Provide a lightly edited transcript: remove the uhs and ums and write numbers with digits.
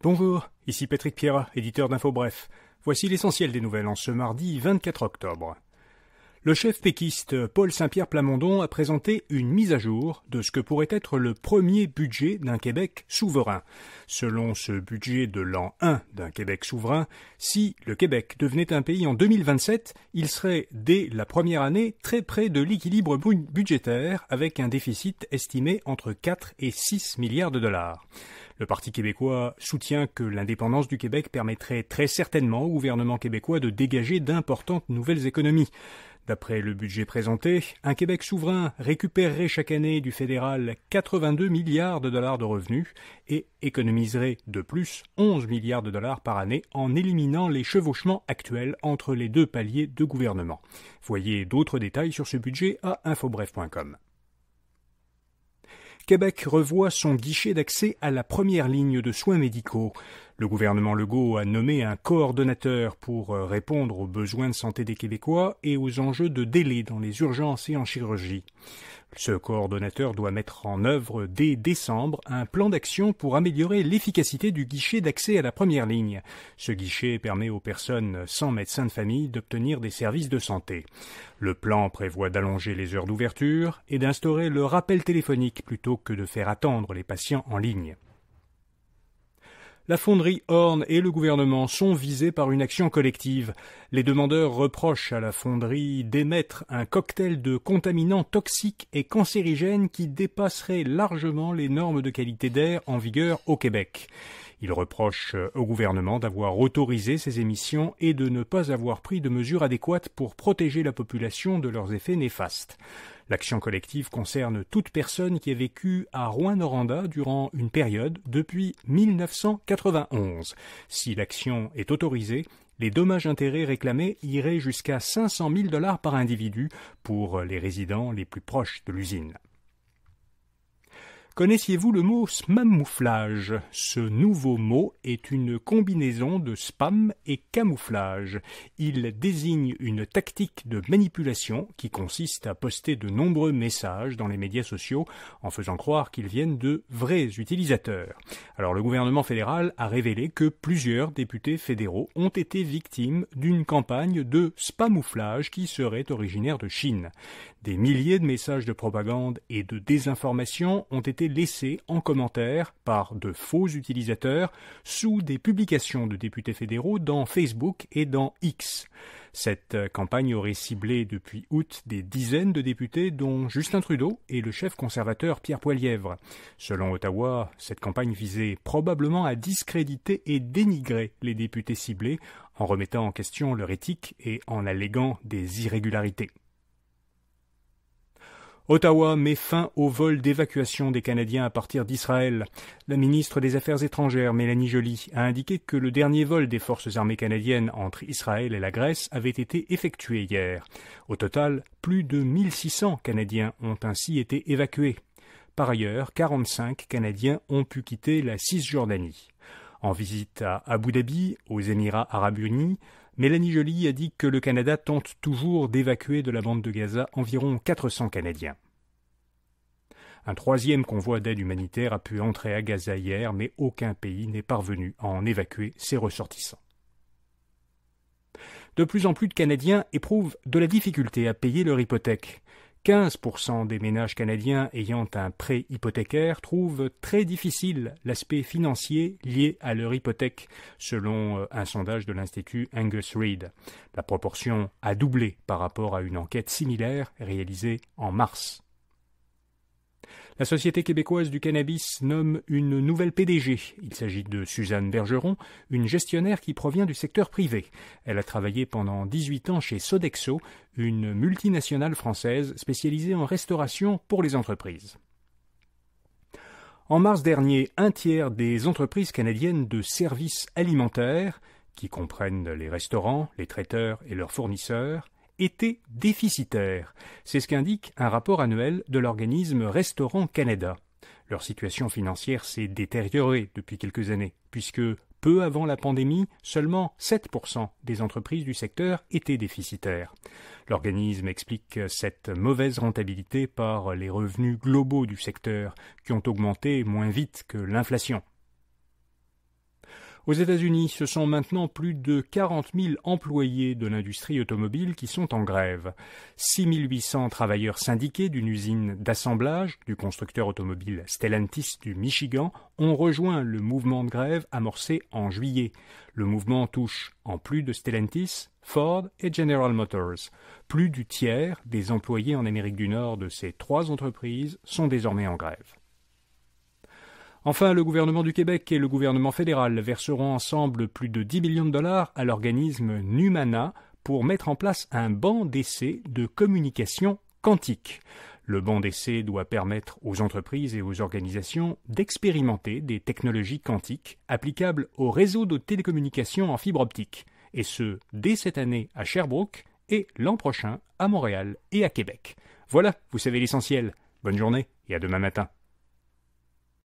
Bonjour, ici Patrick Pierrat, éditeur d'Info Bref. Voici l'essentiel des nouvelles en ce mardi 24 octobre. Le chef péquiste Paul Saint-Pierre Plamondon a présenté une mise à jour de ce que pourrait être le premier budget d'un Québec souverain. Selon ce budget de l'an 1 d'un Québec souverain, si le Québec devenait un pays en 2027, il serait dès la première année très près de l'équilibre budgétaire avec un déficit estimé entre 4 et 6 milliards de dollars. Le Parti québécois soutient que l'indépendance du Québec permettrait très certainement au gouvernement québécois de dégager d'importantes nouvelles économies. D'après le budget présenté, un Québec souverain récupérerait chaque année du fédéral 82 milliards de dollars de revenus et économiserait de plus 11 milliards de dollars par année en éliminant les chevauchements actuels entre les deux paliers de gouvernement. Voyez d'autres détails sur ce budget à infobref.com. Québec revoit son guichet d'accès à la première ligne de soins médicaux. Le gouvernement Legault a nommé un coordonnateur pour répondre aux besoins de santé des Québécois et aux enjeux de délai dans les urgences et en chirurgie. Ce coordonnateur doit mettre en œuvre dès décembre un plan d'action pour améliorer l'efficacité du guichet d'accès à la première ligne. Ce guichet permet aux personnes sans médecin de famille d'obtenir des services de santé. Le plan prévoit d'allonger les heures d'ouverture et d'instaurer le rappel téléphonique plutôt que de faire attendre les patients en ligne. La fonderie Horn et le gouvernement sont visés par une action collective. Les demandeurs reprochent à la fonderie d'émettre un cocktail de contaminants toxiques et cancérigènes qui dépasserait largement les normes de qualité d'air en vigueur au Québec. Ils reprochent au gouvernement d'avoir autorisé ces émissions et de ne pas avoir pris de mesures adéquates pour protéger la population de leurs effets néfastes. L'action collective concerne toute personne qui a vécu à Rouyn-Noranda durant une période depuis 1991. Si l'action est autorisée, les dommages-intérêts réclamés iraient jusqu'à 500 000 $ par individu pour les résidents les plus proches de l'usine. Connaissiez-vous le mot spammouflage ? Ce nouveau mot est une combinaison de spam et camouflage. Il désigne une tactique de manipulation qui consiste à poster de nombreux messages dans les médias sociaux en faisant croire qu'ils viennent de vrais utilisateurs. Alors le gouvernement fédéral a révélé que plusieurs députés fédéraux ont été victimes d'une campagne de spammouflage qui serait originaire de Chine. Des milliers de messages de propagande et de désinformation ont été laissés en commentaire par de faux utilisateurs sous des publications de députés fédéraux dans Facebook et dans X. Cette campagne aurait ciblé depuis août des dizaines de députés dont Justin Trudeau et le chef conservateur Pierre Poilievre. Selon Ottawa, cette campagne visait probablement à discréditer et dénigrer les députés ciblés en remettant en question leur éthique et en alléguant des irrégularités. Ottawa met fin au vol d'évacuation des Canadiens à partir d'Israël. La ministre des Affaires étrangères, Mélanie Joly, a indiqué que le dernier vol des forces armées canadiennes entre Israël et la Grèce avait été effectué hier. Au total, plus de 1600 Canadiens ont ainsi été évacués. Par ailleurs, 45 Canadiens ont pu quitter la Cisjordanie. En visite à Abu Dhabi, aux Émirats arabes unis, Mélanie Joly a dit que le Canada tente toujours d'évacuer de la bande de Gaza environ 400 Canadiens. Un troisième convoi d'aide humanitaire a pu entrer à Gaza hier, mais aucun pays n'est parvenu à en évacuer ses ressortissants. De plus en plus de Canadiens éprouvent de la difficulté à payer leur hypothèque. 15% des ménages canadiens ayant un prêt hypothécaire trouvent très difficile l'aspect financier lié à leur hypothèque, selon un sondage de l'Institut Angus Reid. La proportion a doublé par rapport à une enquête similaire réalisée en mars. La Société québécoise du cannabis nomme une nouvelle PDG. Il s'agit de Suzanne Bergeron, une gestionnaire qui provient du secteur privé. Elle a travaillé pendant 18 ans chez Sodexo, une multinationale française spécialisée en restauration pour les entreprises. En mars dernier, un tiers des entreprises canadiennes de services alimentaires, qui comprennent les restaurants, les traiteurs et leurs fournisseurs, étaient déficitaires. C'est ce qu'indique un rapport annuel de l'organisme Restaurant Canada. Leur situation financière s'est détériorée depuis quelques années, puisque peu avant la pandémie, seulement 7% des entreprises du secteur étaient déficitaires. L'organisme explique cette mauvaise rentabilité par les revenus globaux du secteur, qui ont augmenté moins vite que l'inflation. Aux États-Unis, ce sont maintenant plus de 40 000 employés de l'industrie automobile qui sont en grève. 6 800 travailleurs syndiqués d'une usine d'assemblage du constructeur automobile Stellantis du Michigan ont rejoint le mouvement de grève amorcé en juillet. Le mouvement touche, en plus de Stellantis, Ford et General Motors. Plus du tiers des employés en Amérique du Nord de ces trois entreprises sont désormais en grève. Enfin, le gouvernement du Québec et le gouvernement fédéral verseront ensemble plus de 10 millions de dollars à l'organisme Numana pour mettre en place un banc d'essai de communication quantique. Le banc d'essai doit permettre aux entreprises et aux organisations d'expérimenter des technologies quantiques applicables au réseau de télécommunications en fibre optique, et ce, dès cette année à Sherbrooke et l'an prochain à Montréal et à Québec. Voilà, vous savez l'essentiel. Bonne journée et à demain matin.